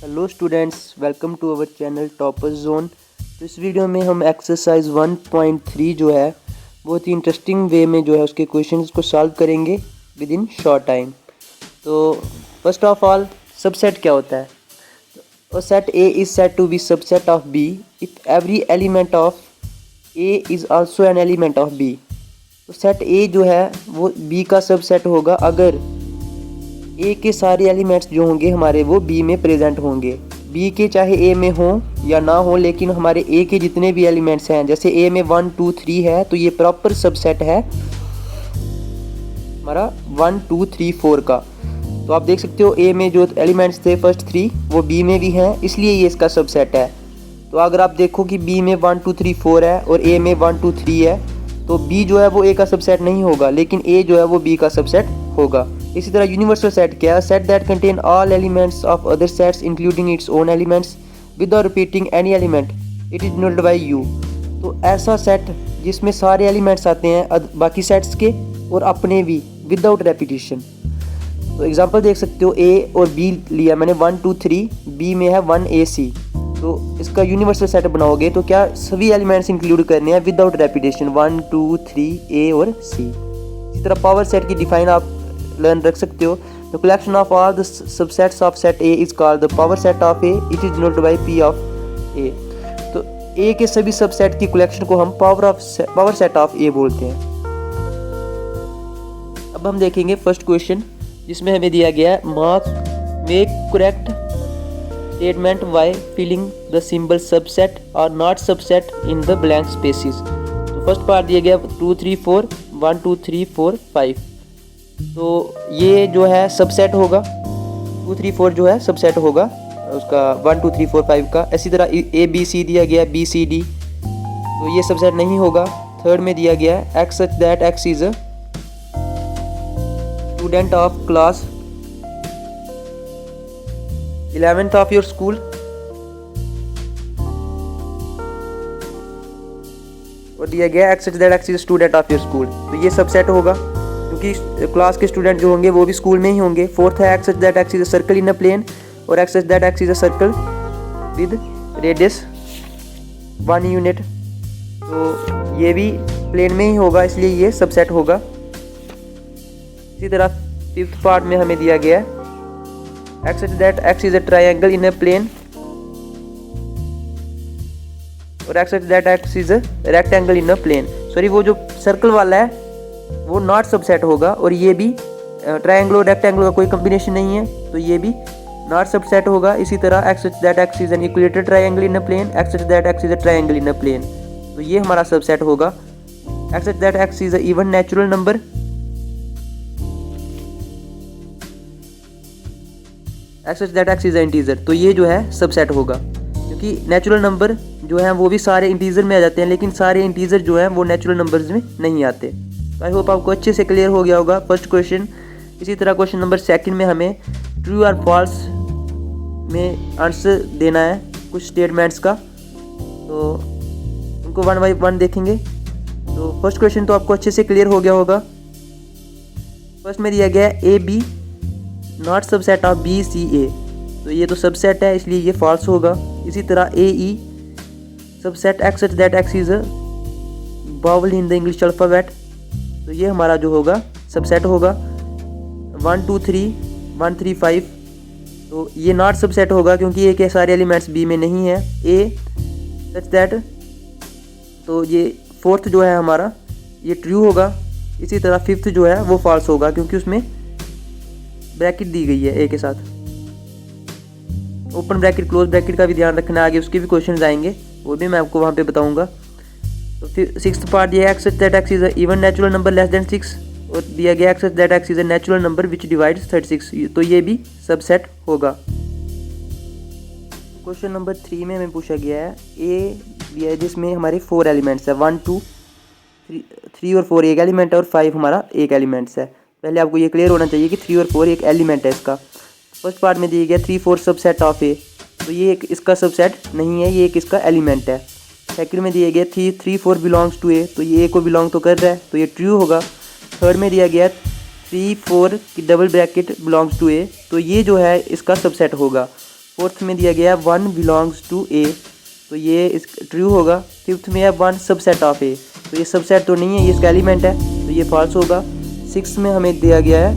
Hello students, welcome to our channel toppers zone. तो इस video में हम एक्सरसाइज 1.3 जो है बहुत ही इंटरेस्टिंग वे में जो है उसके क्वेश्चंस को सॉल्व करेंगे विद इन शॉर्ट टाइम। तो फर्स्ट ऑफ ऑल, सबसेट क्या होता है? तो set A is set to be subset of B if every element of A is also an element of B. तो सेट ए जो है वो बी का सबसेट होगा अगर ए के सारे एलिमेंट्स जो होंगे हमारे वो बी में प्रेजेंट होंगे। बी के चाहे ए में हो या ना हो, लेकिन हमारे ए के जितने भी एलिमेंट्स हैं, जैसे ए में 1 2 3 है तो ये प्रॉपर सबसेट है हमारा 1 2 3 4 का। तो आप देख सकते हो ए में जो एलिमेंट्स थे फर्स्ट 3 वो बी में भी हैं, इसलिए ये इसका सबसेट है। तो अगर आप देखो कि बी में 1 2 3 4 है और ए में 1 2 3 है तो बी जो है वो ए का सबसेट नहीं होगा, लेकिन ए जो है वो बी का सबसेट होगा। इसी तरह यूनिवर्सल सेट क्या है? Set that contain all elements of other sets including its own elements without repeating any element, it is denoted bye you. तो ऐसा सेट जिसमें सारे एलिमेंट्स आते हैं बाकी सेट्स के और अपने भी विदाउट रेपिटेशन। तो एग्जांपल देख सकते हो, ए और बी लिया मैंने 1 2 3, बी में है 1 A C। तो इसका यूनिवर्सल सेट बनाओगे तो क्या सभी एलिमेंट्स इंक्लूड करने हैं विदाउट रेपिटेशन, 1 2 3 A और C। इसी तरह पावर सेट की डिफाइन आप लर्न रख सकते हो। The collection of all the subsets of set A is called the power set of A, it is denoted by P of A. तो A के सभी सबसेट की कलेक्शन को हम पावर सेट ऑफ ए बोलते हैं। अब हम देखेंगे फर्स्ट क्वेश्चन, जिसमें हमें दिया गया है mark make correct statement by filling the symbol subset और not subset in the blank spaces. तो फर्स्ट पार्ट दिया गया 2 3 4 1 2 3 4 5। तो ये जो है सबसेट होगा, 2 3 4 जो है सबसेट होगा उसका 1 2 3 4 5 का। इसी तरह ए बी सी दिया गया B C D, तो ये सबसेट नहीं होगा। थर्ड में दिया गया है X such that X is a student of class 11th of your school. और दिया गया x such that X is student of your school, तो ये सबसेट होगा क्योंकि क्लास के स्टूडेंट जो होंगे वो भी स्कूल में ही होंगे। फोर्थ है X such that X is a circle in a plane, और X such that X is a circle with radius 1 unit, तो ये भी प्लेन में ही होगा, इसलिए ये सबसेट होगा। इसी तरह फिफ्थ पार्ट में हमें दिया गया है X such that X is a triangle in a plane, और X such that X is a rectangle in a plane. Sorry, वो जो सर्कल वाला है वो नॉट सबसेट होगा, और ये भी ट्रायंगल और रेक्टेंगल का कोई कॉम्बिनेशन नहीं है, तो ये भी नॉट सबसेट होगा। इसी तरह X such that X is an equilateral triangle in a plane, X such that X is a triangle in a plane, तो ये हमारा सबसेट होगा। X such that X is a even natural number, X such that X is a integer, तो ये जो है subset होगा क्योंकि नेचुरल नंबर जो है वो भी सारे इंटीजर में आ जाते हैं, लेकिन सारे इंटीजर जो हैं वो नेचुरल नंबर्स में नहीं आते। आई होप आपको अच्छे से क्लियर हो गया होगा फर्स्ट क्वेश्चन। इसी तरह क्वेश्चन नंबर सेकंड में हमें ट्रू और फॉल्स में आंसर देना है कुछ स्टेटमेंट्स का, तो उनको 1 बाय 1 देखेंगे। तो फर्स्ट क्वेश्चन तो आपको अच्छे से क्लियर हो गया होगा। फर्स्ट में दिया गया है A B not subset of B C A, तो ये तो सबसेट है इसलिए ये फॉल्स होगा। इसी तरह A E subset X such that X is a vowel in the English alphabet, तो ये हमारा जो होगा सबसेट होगा। 1 2 3 1 3 5, तो ये नॉट सबसेट होगा क्योंकि ए के सारे एलिमेंट्स बी में नहीं है। ए सच दैट, तो ये फोर्थ जो है हमारा ये ट्रू होगा। इसी तरह फिफ्थ जो है वो फॉल्स होगा क्योंकि उसमें ब्रैकेट दी गई है ए के साथ। ओपन ब्रैकेट क्लोज ब्रैकेट का भी ध्यान रखना है, आगे उसके भी क्वेश्चंस आएंगे, वो भी मैं आपको वहाँ पे बताऊंगा। तो फिर सिक्स्थ पार्ट ये x such that X is a even natural number less than 6, और दिया गया x such that X is a natural number which divides 36, तो ये भी सबसेट होगा। क्वेश्चन नंबर 3 में हमें पूछा गया है ए दिया है जिसमें हमारे 4 एलिमेंट्स है, 1 2 3 और 4 एक एलिमेंट है और 5 हमारा एक एलिमेंट्स है। पहले आपको ये क्लियर होना चाहिए कि 3 और 4 एक एलिमेंट है इसका। फर्स्ट पार्ट में दिया गया 3 4 सबसेट ऑफ ए, तो ये एक इसका सबसेट नहीं है, ये एक इसका एलिमेंट है। सेकंड में दिया गया 3 4 बिलोंग्स टू ए, तो ये ए को बिलोंग तो कर रहा है, तो ये ट्रू होगा। थर्ड में दिया गया 3 4 की डबल ब्रैकेट बिलोंग्स टू ए, तो ये जो है इसका सबसेट होगा। फोर्थ में दिया गया है 1 बिलोंग्स टू ए, तो ये इस ट्रू होगा। फिफ्थ में है 1 सबसेट ऑफ ए, तो ये सबसेट तो नहीं है, ये इसका एलिमेंट है, तो ये फॉल्स होगा। सिक्स में हमें दिया गया है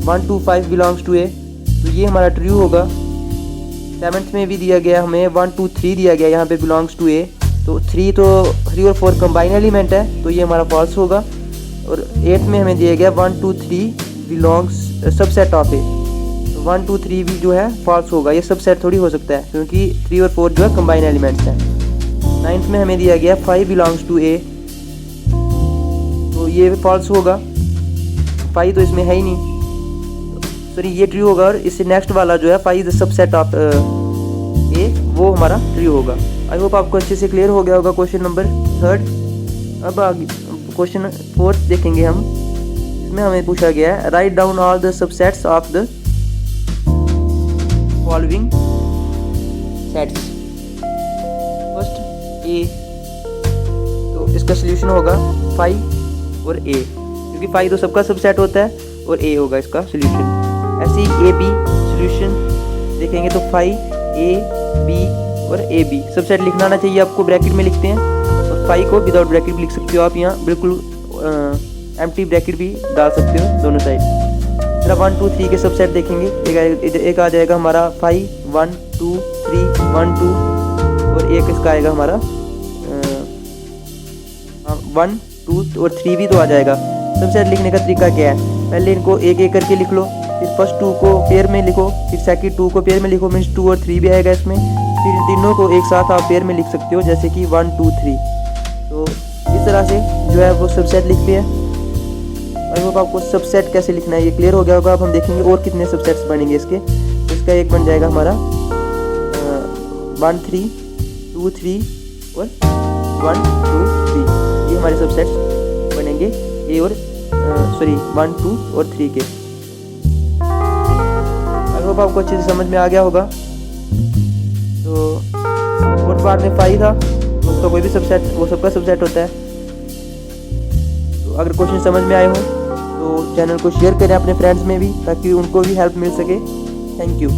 1 2 5 बिलोंग्स टू ए, तो ये हमारा ट्रू होगा। सेवन्थ में भी दिया गया हमें 1 2 3 दिया गया यहाँ पे बिलोंग्स टू ए, तो 3 और 4 कंबाइन एलिमेंट है, तो ये हमारा फॉल्स होगा। और एट्थ में हमें दिया गया 1 2 3 बिलोंग्स सबसेट ऑफ ए, 1 2 3 भी जो है फॉल्स होगा, ये सबसेट थोड़ी हो सकता है क्योंकि 3 और 4 जो है कंबाइन एलिमेंट्स हैं। नाइन्थ में हमें दिया गया 5 बिलोंग्स टू ए, तो ये फॉल्स होगा, 5 तो इसमें है ही नहीं, सॉरी ये ट्रू होगा। और इससे नेक्स्ट वाला जो है 5 द सबसेट ऑफ ए, वो हमारा ट्रू होगा। आई होप आपको अच्छे से क्लियर हो गया होगा क्वेश्चन नंबर थर्ड। अब आगे क्वेश्चन फोर्थ देखेंगे हम। इसमें हमें पूछा गया है write down all the subsets of the following sets. First A, तो इसका सोल्यूशन होगा 5 और ए, क्योंकि 5 तो सबका सबसेट होता है और ए होगा इसका सोल्यूशन। ऐसे ही ए बी सोल्यूशन देखेंगे तो 5 ए बी और ए बी सबसेट लिखना आना चाहिए आपको, ब्रैकेट में लिखते हैं, और 5 को विदाउट ब्रैकेट भी लिख सकते हो आप, यहाँ बिल्कुल एम्प्टी ब्रैकेट भी डाल सकते हो दोनों साइड। फिर 1 2 3 के सबसेट देखेंगे, एक आ जाएगा हमारा 5 1 2 3 1 2, और एक इसका आएगा हमारा 1 2 और 3 भी तो आ जाएगा। सबसेट लिखने का तरीका क्या है, पहले इनको एक एक करके लिख लो, फिर फर्स्ट 2 को पेयर में लिखो, फिर सेकंड 2 को पेयर में लिखो, मीन्स 2 और 3 भी आएगा इसमें, फिर तीनों को एक साथ आप पेयर में लिख सकते हो, जैसे कि 1 2 3। तो इस तरह से जो है वो सबसेट लिखते हैं। आई होप आपको सबसेट कैसे लिखना है ये क्लियर हो गया होगा। अब हम देखेंगे और कितने सबसेट्स बनेंगे इसके। तो इसका एक बन जाएगा हमारा 1 3 2 3 और 1 2 3, ये हमारे सबसेट्स बनेंगे ए और 1 2 और 3 के। आई होप आपको अच्छे से समझ में आ गया होगा। तो फोर्थ पार्ट में 5 था, उसका कोई भी सबसेट वो सबका सबसेट होता है। तो अगर क्वेश्चन समझ में आए हो तो चैनल को शेयर करें अपने फ्रेंड्स में भी, ताकि उनको भी हेल्प मिल सके। Thank you.